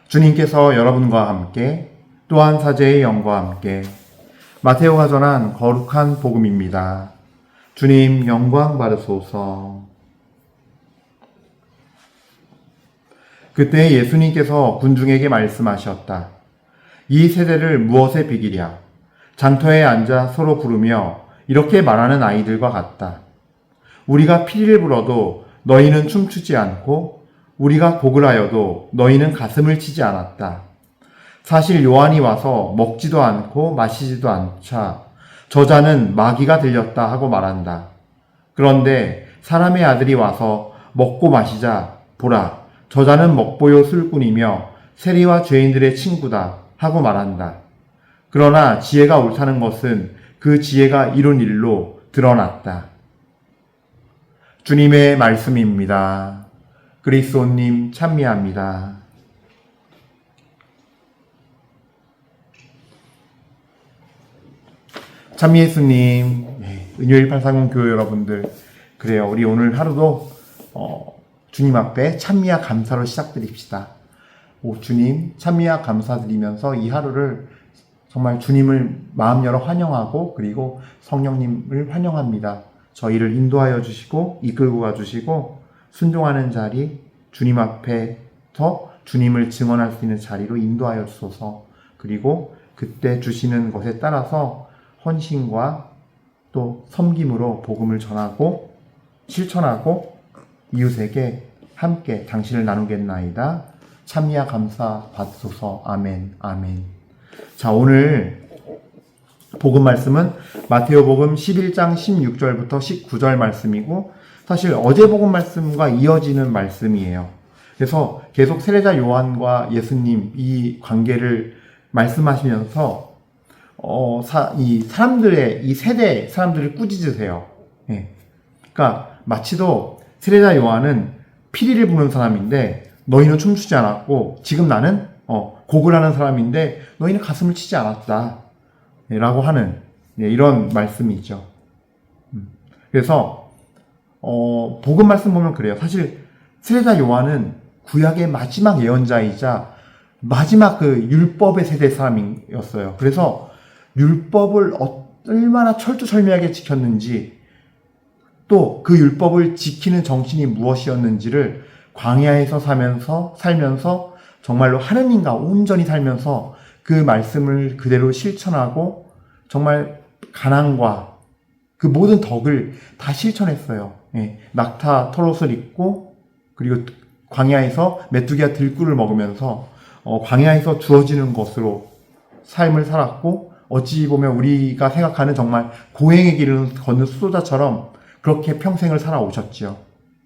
주님께서 여러분과 함께 또한 사제의 영과 함께 마테오가 전한 거룩한 복음입니다. 주님 영광 받으소서. 그때 예수님께서 군중에게 말씀하셨다. 이 세대를 무엇에 비기랴? 장터에 앉아 서로 부르며 이렇게 말하는 아이들과 같다. 우리가 피리를 불어도 너희는 춤추지 않고 우리가 곡을 하여도 너희는 가슴을 치지 않았다. 사실 요한이 와서 먹지도 않고 마시지도 않자 저자는 마귀가 들렸다 하고 말한다. 그런데 사람의 아들이 와서 먹고 마시자 보라 저자는 먹보요 술꾼이며 세리와 죄인들의 친구다 하고 말한다. 그러나 지혜가 옳다는 것은 그 지혜가 이룬 일로 드러났다. 주님의 말씀입니다. 그리스도님 찬미합니다. 찬미 예수님, 은요일 830 교회 여러분들, 그래요. 우리 오늘 하루도 주님 앞에 찬미와 감사로 시작드립시다. 주님 찬미와 감사드리면서 이 하루를 정말 주님을 마음 열어 환영하고 그리고 성령님을 환영합니다. 저희를 인도하여 주시고 이끌고 가주시고 순종하는 자리, 주님 앞에서 주님을 증언할 수 있는 자리로 인도하여 주소서. 그리고 그때 주시는 것에 따라서 헌신과 또 섬김으로 복음을 전하고 실천하고 이웃에게 함께 당신을 나누겠나이다. 찬미와 감사 받소서. 아멘. 아멘. 자, 오늘 복음 말씀은 마테오 복음 11장 16절부터 19절 말씀이고 사실 어제 복음 말씀과 이어지는 말씀이에요. 그래서 계속 세례자 요한과 예수님 이 관계를 말씀하시면서 이 사람들의 이 세대 사람들을 꾸짖으세요. 그러니까 마치도 세례자 요한은 피리를 부는 사람인데 너희는 춤추지 않았고 지금 나는 곡을 하는 사람인데 너희는 가슴을 치지 않았다 라고 하는 이런 말씀이죠. 그래서 복음 말씀 보면 그래요. 사실 세례자 요한은 구약의 마지막 예언자이자 마지막 그 율법의 세대 사람이었어요. 그래서 율법을 얼마나 철두철미하게 지켰는지 또 그 율법을 지키는 정신이 무엇이었는지를 광야에서 살면서 정말로 하느님과 온전히 살면서 그 말씀을 그대로 실천하고 정말 가난과 그 모든 덕을 다 실천했어요. 낙타 털옷을 입고 그리고 광야에서 메뚜기와 들꿀을 먹으면서 광야에서 주어지는 것으로 삶을 살았고 어찌 보면 우리가 생각하는 정말 고행의 길을 걷는 수도자처럼 그렇게 평생을 살아오셨지요.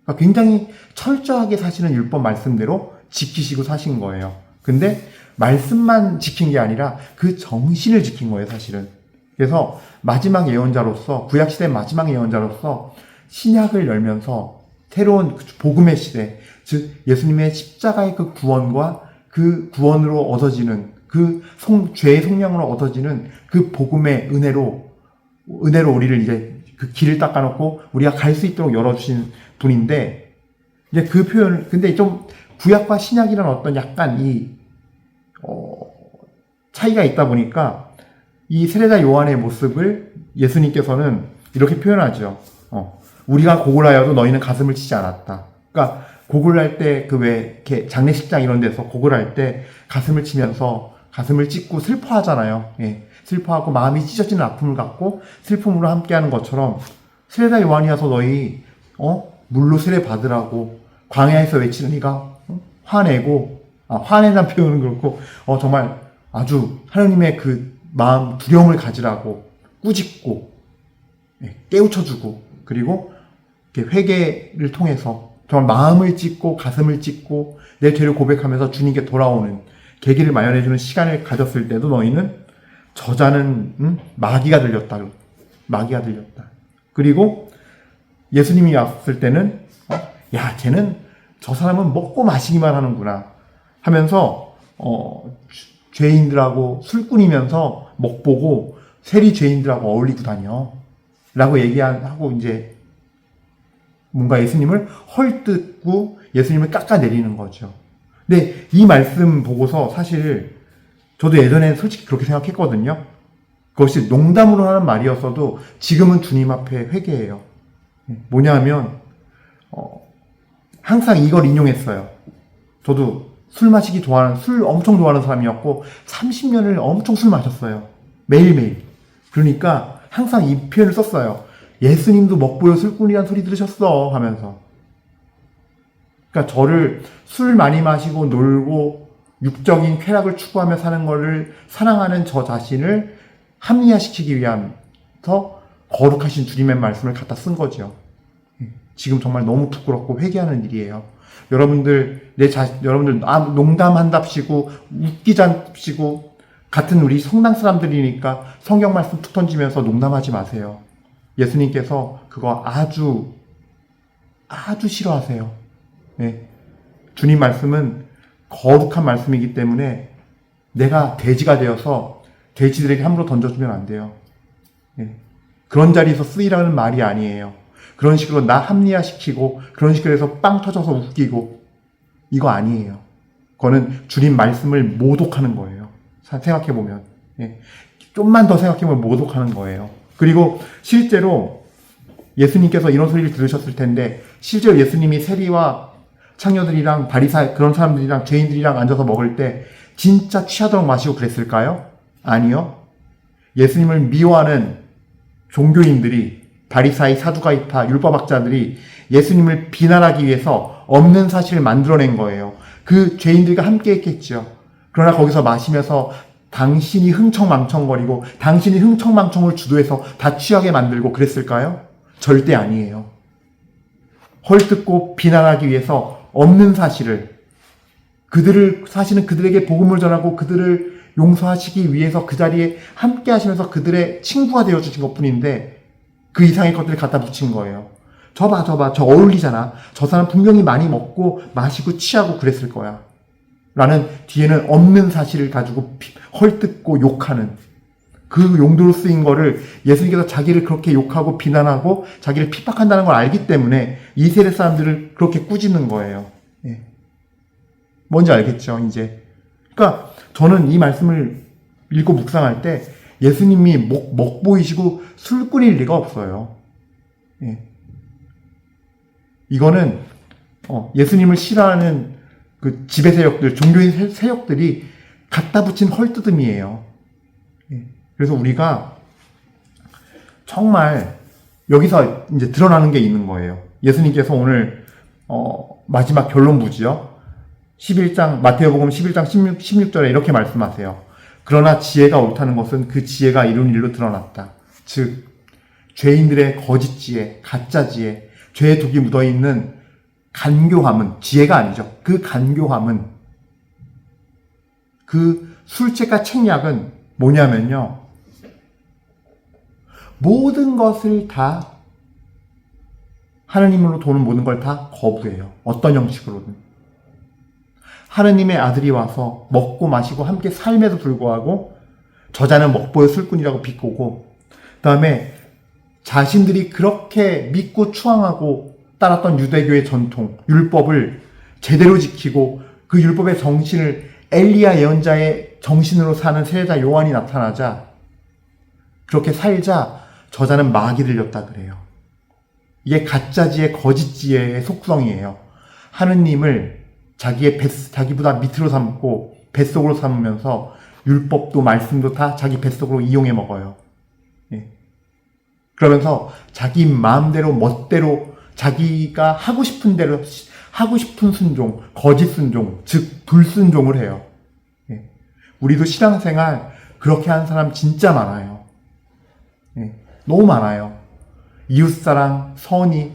그러니까 굉장히 철저하게 사시는 율법 말씀대로 지키시고 사신 거예요. 근데 말씀만 지킨 게 아니라 그 정신을 지킨 거예요, 사실은. 그래서 마지막 예언자로서, 구약시대 마지막 예언자로서 신약을 열면서 새로운 복음의 시대, 즉 예수님의 십자가의 그 구원과 그 구원으로 얻어지는 그 죄의 속량으로 얻어지는 그 복음의 은혜로 우리를 이제 그 길을 닦아놓고 우리가 갈 수 있도록 열어주신 분인데, 이제 그 표현을, 근데 좀 구약과 신약이라는 어떤 약간 차이가 있다 보니까 이 세례자 요한의 모습을 예수님께서는 이렇게 표현하죠. 우리가 곡을 하여도 너희는 가슴을 치지 않았다. 그러니까 곡을 할 때 이렇게 장례식장 이런 데서 곡을 할 때 가슴을 치면서 가슴을 찢고 슬퍼하잖아요. 슬퍼하고 마음이 찢어지는 아픔을 갖고 슬픔으로 함께하는 것처럼 세례자 요한이 와서 너희 물로 세례 받으라고 광야에서 외치는 이가 화내고 화낸다는 표현은 그렇고 정말 아주 하나님의 그 마음 두려움을 가지라고 꾸짖고 깨우쳐주고 그리고 이렇게 회개를 통해서 정말 마음을 찢고 가슴을 찢고 내 죄를 고백하면서 주님께 돌아오는 계기를 마련해주는 시간을 가졌을 때도 너희는 저자는 마귀가 들렸다. 마귀가 들렸다. 그리고 예수님이 왔을 때는 야, 쟤는 저 사람은 먹고 마시기만 하는구나 하면서 죄인들하고 술꾼이면서 먹보고 세리 죄인들하고 어울리고 다녀 라고 얘기하고 이제 뭔가 예수님을 헐뜯고 예수님을 깎아내리는 거죠. 근데 이 말씀 보고서 사실 저도 예전엔 솔직히 그렇게 생각했거든요. 그것이 농담으로 하는 말이었어도 지금은 주님 앞에 회개해요. 뭐냐면 항상 이걸 인용했어요. 저도 술 마시기 좋아하는, 술 엄청 좋아하는 사람이었고 30년을 엄청 술 마셨어요. 매일매일. 그러니까 항상 이 표현을 썼어요. 예수님도 먹보여 술꾼이란 소리 들으셨어 하면서. 그러니까 저를 술 많이 마시고 놀고 육적인 쾌락을 추구하며 사는 거를 사랑하는 저 자신을 합리화시키기 위해서 거룩하신 주님의 말씀을 갖다 쓴 거죠. 지금 정말 너무 부끄럽고 회개하는 일이에요. 여러분들 농담한답시고 웃기잔답시고 같은 우리 성당 사람들이니까 성경 말씀 툭 던지면서 농담하지 마세요. 예수님께서 그거 아주 싫어하세요. 네. 주님 말씀은 거룩한 말씀이기 때문에 내가 돼지가 되어서 돼지들에게 함부로 던져주면 안 돼요. 네. 그런 자리에서 쓰이라는 말이 아니에요. 그런 식으로 나 합리화시키고 그런 식으로 해서 빵 터져서 웃기고 이거 아니에요. 그거는 주님 말씀을 모독하는 거예요. 생각해보면. 예. 좀만 더 생각해보면 모독하는 거예요. 그리고 실제로 예수님께서 이런 소리를 들으셨을 텐데 실제로 예수님이 세리와 창녀들이랑 바리사이 그런 사람들이랑 죄인들이랑 앉아서 먹을 때 진짜 취하도록 마시고 그랬을까요? 아니요. 예수님을 미워하는 종교인들이 바리사이, 사두가이파, 율법학자들이 예수님을 비난하기 위해서 없는 사실을 만들어낸 거예요. 그 죄인들과 함께 했겠죠. 그러나 거기서 마시면서 당신이 흥청망청거리고 당신이 흥청망청을 주도해서 다 취하게 만들고 그랬을까요? 절대 아니에요. 헐뜯고 비난하기 위해서 없는 사실을 사실은 그들에게 복음을 전하고 그들을 용서하시기 위해서 그 자리에 함께 하시면서 그들의 친구가 되어주신 것 뿐인데 그 이상의 것들을 갖다 붙인 거예요. 저 어울리잖아. 저 사람 분명히 많이 먹고 마시고 취하고 그랬을 거야. 라는 뒤에는 없는 사실을 가지고 헐뜯고 욕하는 그 용도로 쓰인 거를 예수님께서 자기를 그렇게 욕하고 비난하고 자기를 핍박한다는 걸 알기 때문에 이 세대 사람들을 그렇게 꾸짖는 거예요. 예. 뭔지 알겠죠, 이제. 그러니까 저는 이 말씀을 읽고 묵상할 때 예수님이 먹보이시고 술꾼일 리가 없어요. 예. 이거는 예수님을 싫어하는 그 지배 세력들, 종교인 세력들이 갖다 붙인 헐뜯음이에요. 예. 그래서 우리가 정말 여기서 이제 드러나는 게 있는 거예요. 예수님께서 오늘 마지막 결론부지요. 11장 마태복음 11장 16절에 이렇게 말씀하세요. 그러나 지혜가 옳다는 것은 그 지혜가 이룬 일로 드러났다. 즉 죄인들의 거짓 지혜, 가짜 지혜, 죄의 독이 묻어있는 간교함은 지혜가 아니죠. 그 간교함은 그 술책과 책략은 뭐냐면요. 모든 것을 다 하느님으로 도는 모든 걸 다 거부해요. 어떤 형식으로든. 하느님의 아들이 와서 먹고 마시고 함께 삶에도 불구하고 저자는 먹보의 술꾼이라고 비꼬고 그 다음에 자신들이 그렇게 믿고 추앙하고 따랐던 유대교의 전통, 율법을 제대로 지키고 그 율법의 정신을 엘리야 예언자의 정신으로 사는 세례자 요한이 나타나자 그렇게 살자 저자는 마귀 들렸다 그래요. 이게 가짜지혜, 거짓지혜의 속성이에요. 하느님을 자기보다 밑으로 삼고 뱃속으로 삼으면서 율법도 말씀도 다 자기 뱃속으로 이용해 먹어요. 예. 그러면서 자기 마음대로 멋대로 자기가 하고 싶은 대로 하고 싶은 순종, 거짓 순종, 즉 불순종을 해요. 예. 우리도 신앙생활 그렇게 하는 사람 진짜 많아요. 예. 너무 많아요. 이웃사랑, 선의,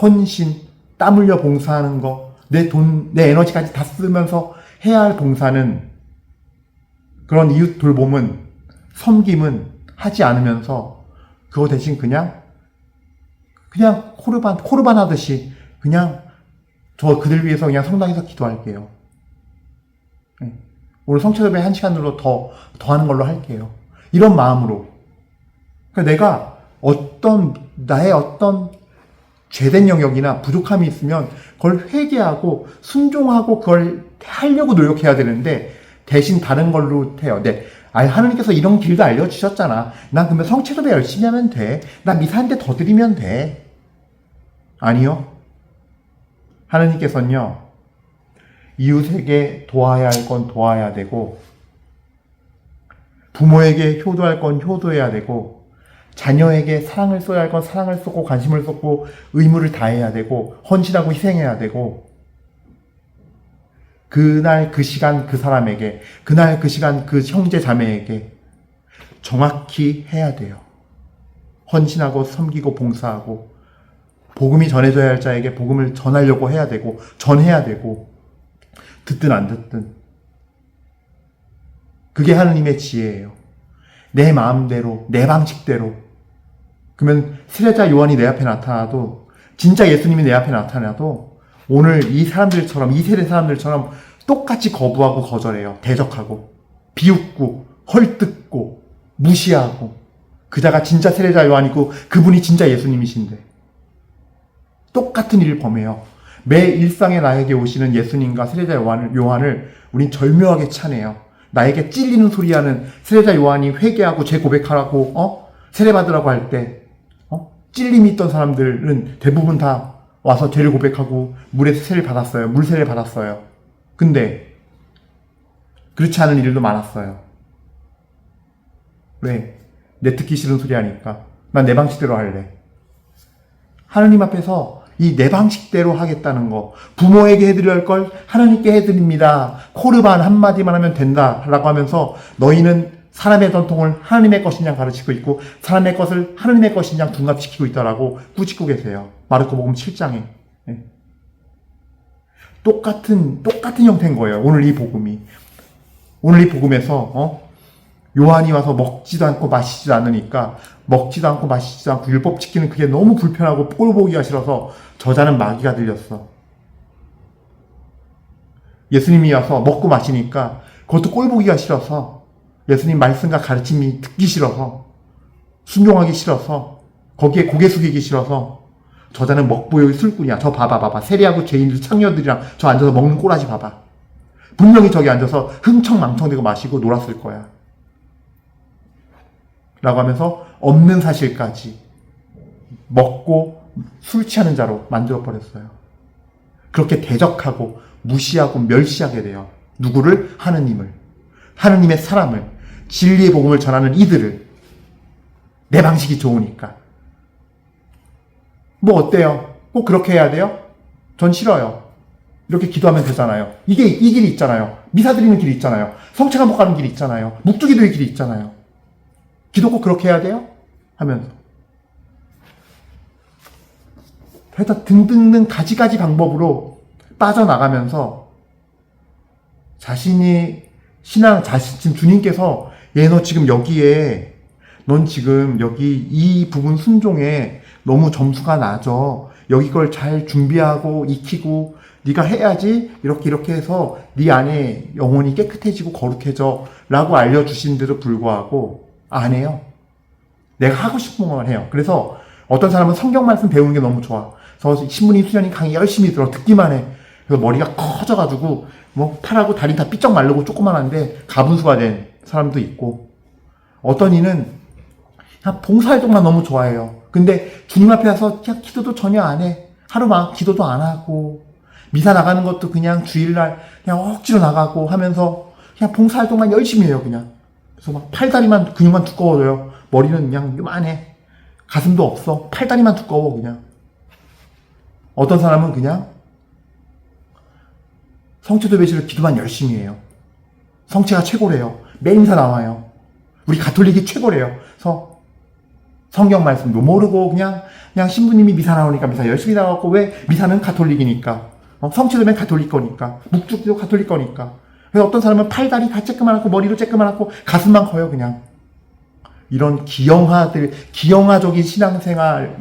헌신, 땀 흘려 봉사하는 거, 내 돈, 내 에너지까지 다 쓰면서 해야 할 봉사는 그런 이웃 돌봄은 섬김은 하지 않으면서 그거 대신 그냥 코르반 하듯이 그냥 저 그들 위해서 그냥 성당에서 기도할게요. 오늘 성체협회 1시간으로 더 하는 걸로 할게요. 이런 마음으로. 그러니까 내가 나의 어떤 죄된 영역이나 부족함이 있으면 그걸 회개하고 순종하고 그걸 하려고 노력해야 되는데 대신 다른 걸로 해요. 네. 하느님께서 이런 길도 알려주셨잖아. 난 그러면 성체도배 열심히 하면 돼. 나 미사 한 대 더 드리면 돼. 아니요. 하느님께서는요. 이웃에게 도와야 할 건 도와야 되고 부모에게 효도할 건 효도해야 되고 자녀에게 사랑을 쏟아야 할 건 사랑을 쏟고 관심을 쏟고 의무를 다해야 되고 헌신하고 희생해야 되고 그날 그 시간 그 사람에게 그날 그 시간 그 형제 자매에게 정확히 해야 돼요. 헌신하고 섬기고 봉사하고 복음이 전해져야 할 자에게 복음을 전하려고 해야 되고 전해야 되고 듣든 안 듣든 그게 하느님의 지혜예요. 내 마음대로 내 방식대로. 그러면 세례자 요한이 내 앞에 나타나도 진짜 예수님이 내 앞에 나타나도 오늘 이 사람들처럼 이 세대 사람들처럼 똑같이 거부하고 거절해요. 대적하고 비웃고 헐뜯고 무시하고 그자가 진짜 세례자 요한이고 그분이 진짜 예수님이신데 똑같은 일을 범해요. 매 일상에 나에게 오시는 예수님과 세례자 요한을 우린 절묘하게 차네요. 나에게 찔리는 소리하는 세례자 요한이 회개하고 죄 고백하라고 세례받으라고 할 때 찔림이 있던 사람들은 대부분 다 와서 죄를 고백하고 물에 세례를 받았어요. 물 세례를 받았어요. 근데 그렇지 않은 일도 많았어요. 왜? 내 듣기 싫은 소리 하니까. 난 내 방식대로 할래. 하느님 앞에서 이 내 방식대로 하겠다는 거. 부모에게 해드려야 할 걸 하나님께 해드립니다. 코르반 한마디만 하면 된다. 라고 하면서 너희는 사람의 전통을 하나님의 것인 양 가르치고 있고 사람의 것을 하나님의 것인 양 둔갑시키고 있다라고 꾸짖고 계세요. 마르코복음 7장에. 네. 똑같은 형태인 거예요. 오늘 이 복음이. 오늘 이 복음에서 요한이 와서 먹지도 않고 마시지도 않으니까 먹지도 않고 마시지도 않고 율법 지키는 그게 너무 불편하고 꼴 보기가 싫어서 저자는 마귀가 들렸어. 예수님이 와서 먹고 마시니까 그것도 꼴 보기가 싫어서 예수님 말씀과 가르침이 듣기 싫어서 순종하기 싫어서 거기에 고개 숙이기 싫어서 저자는 먹보의 술꾼이야. 저 봐봐. 세리하고 죄인들 창녀들이랑 저 앉아서 먹는 꼬라지 봐봐. 분명히 저기 앉아서 흥청망청대고 마시고 놀았을 거야. 라고 하면서 없는 사실까지 먹고 술 취하는 자로 만들어버렸어요. 그렇게 대적하고 무시하고 멸시하게 돼요. 누구를? 하느님을. 하느님의 사람을. 진리의 복음을 전하는 이들을. 내 방식이 좋으니까. 뭐 어때요? 꼭 그렇게 해야 돼요? 전 싫어요. 이렇게 기도하면 되잖아요. 이 길이 있잖아요. 미사 드리는 길이 있잖아요. 성체 감복 가는 길이 있잖아요. 묵주기도의 길이 있잖아요. 기도 꼭 그렇게 해야 돼요? 하면서. 그래서 등등등 가지가지 방법으로 빠져나가면서 자신이 지금 주님께서 너 지금 여기에 넌 지금 여기 이 부분 순종에 너무 점수가 낮아. 여기 걸 잘 준비하고 익히고 네가 해야지 이렇게 해서 네 안에 영혼이 깨끗해지고 거룩해져 라고 알려주신데도 불구하고 안 해요. 내가 하고 싶은 것만 해요. 그래서 어떤 사람은 성경 말씀 배우는 게 너무 좋아. 그래서 신부님 수련이 강의 열심히 들어 듣기만 해. 그래서 머리가 커져가지고 뭐 팔하고 다리 다 삐쩍 마르고 조그만한데 가분수가 된 사람도 있고 어떤 이는 그냥 봉사활동만 너무 좋아해요. 근데 주님 앞에 와서 그냥 기도도 전혀 안 해. 하루만 기도도 안 하고 미사 나가는 것도 그냥 주일날 그냥 억지로 나가고 하면서 그냥 봉사활동만 열심히 해요. 그냥. 그래서 막 팔다리만 근육만 두꺼워져요. 머리는 그냥 요만해. 가슴도 없어. 팔다리만 두꺼워 그냥. 어떤 사람은 그냥 성체도 배실을 기도만 열심히 해요. 성체가 최고래요. 매일 미사 나와요. 우리 가톨릭이 최고래요. 그래서 성경 말씀도 모르고 그냥 신부님이 미사 나오니까 미사 열심히 나왔고 왜 미사는 가톨릭이니까 성체도면 가톨릭 거니까 묵주기도 가톨릭 거니까. 그래서 어떤 사람은 팔다리 다 쬐끄만하고 머리도 쬐끄만하고 가슴만 커요 그냥. 이런 기형아적인 신앙생활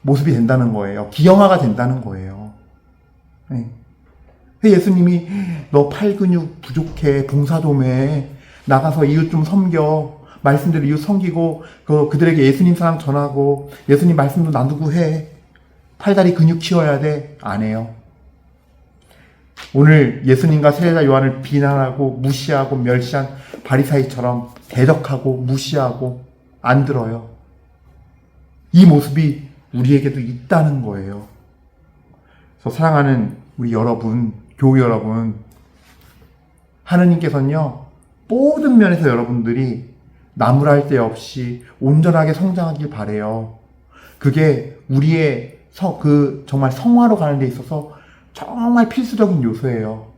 모습이 된다는 거예요. 기형아가 된다는 거예요. 네. 예수님이 너 팔 근육 부족해 봉사 좀 해 나가서 이웃 좀 섬겨 말씀대로 이웃 섬기고 그들에게 예수님 사랑 전하고 예수님 말씀도 나누고 해 팔다리 근육 키워야 돼? 안 해요. 오늘 예수님과 세례자 요한을 비난하고 무시하고 멸시한 바리사이처럼 대적하고 무시하고 안 들어요. 이 모습이 우리에게도 있다는 거예요. 그래서 사랑하는 우리 여러분, 교우 여러분, 하느님께서는요, 모든 면에서 여러분들이 나무랄 데 없이 온전하게 성장하길 바래요. 그게 우리의 정말 성화로 가는 데 있어서 정말 필수적인 요소예요.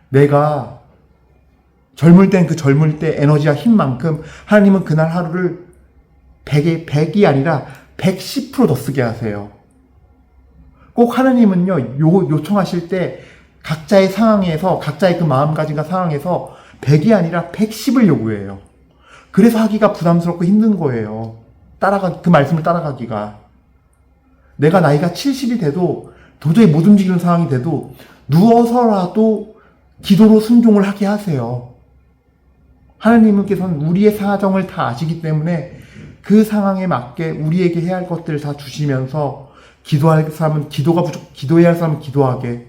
내가 젊을 때 에너지와 힘만큼 하나님은 그날 하루를 100이 아니라 110%더 쓰게 하세요. 꼭 하나님은요, 요청하실 때 각자의 상황에서, 각자의 그 마음가짐과 상황에서 100이 아니라 110을 요구해요. 그래서 하기가 부담스럽고 힘든 거예요. 그 말씀을 따라가기가. 내가 나이가 70이 돼도 도저히 못 움직이는 상황이 돼도 누워서라도 기도로 순종을 하게 하세요. 하나님께서는 우리의 사정을 다 아시기 때문에 그 상황에 맞게 우리에게 해야 할 것들을 다 주시면서 기도해야 할 사람은 기도하게,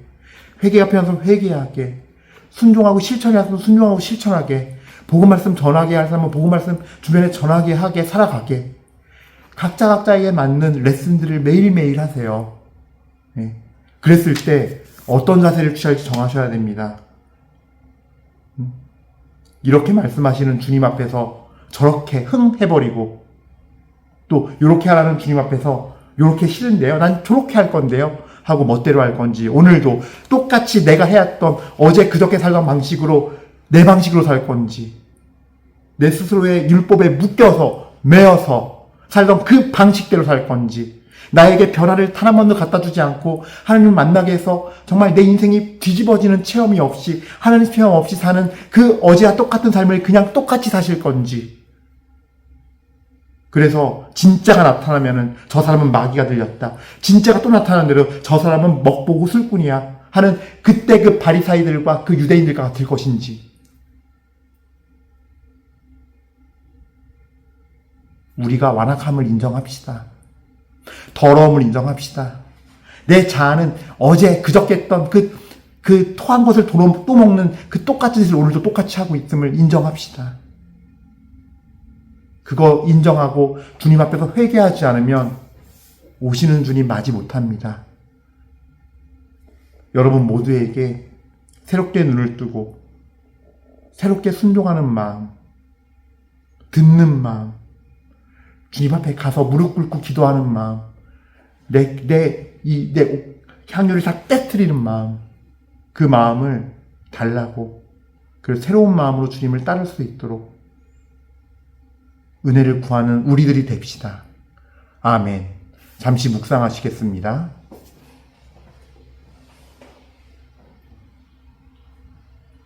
회개가 필요한 사람은 회개하게, 순종하고 실천해야 할 사람은 순종하고 실천하게, 복음 말씀 전하게 할 사람은 복음 말씀 주변에 전하게 하게 살아가게, 각자에게 맞는 레슨들을 매일매일 하세요. 네. 그랬을 때 어떤 자세를 취할지 정하셔야 됩니다. 이렇게 말씀하시는 주님 앞에서 저렇게 해버리고, 또 이렇게 하라는 주님 앞에서 이렇게 싫은데요, 난 저렇게 할 건데요 하고 멋대로 할 건지, 오늘도 똑같이 내가 해왔던 어제 그저께 살던 방식으로 내 방식으로 살 건지, 내 스스로의 율법에 묶여서 매여서 살던 그 방식대로 살 건지, 나에게 변화를 단 한 번도 갖다 주지 않고 하나님을 만나게 해서 정말 내 인생이 뒤집어지는 체험이 없이, 하나님 체험 없이 사는 그 어제와 똑같은 삶을 그냥 똑같이 사실 건지, 그래서 진짜가 나타나면은 저 사람은 마귀가 들렸다, 진짜가 또 나타나는 대로 저 사람은 먹보고 술꾼이야 하는 그때 그 바리사이들과 그 유대인들과 같을 것인지, 우리가 완악함을 인정합시다. 더러움을 인정합시다. 내 자아는 어제 그저께 했던 그 토한 것을 또 먹는 그 똑같은 짓을 오늘도 똑같이 하고 있음을 인정합시다. 그거 인정하고 주님 앞에서 회개하지 않으면 오시는 주님 맞이 못합니다. 여러분 모두에게 새롭게 눈을 뜨고 새롭게 순종하는 마음, 듣는 마음, 주님 앞에 가서 무릎 꿇고 기도하는 마음, 내 향유를 다 깨트리는 마음, 그 마음을 달라고, 그 새로운 마음으로 주님을 따를 수 있도록 은혜를 구하는 우리들이 됩시다. 아멘. 잠시 묵상하시겠습니다.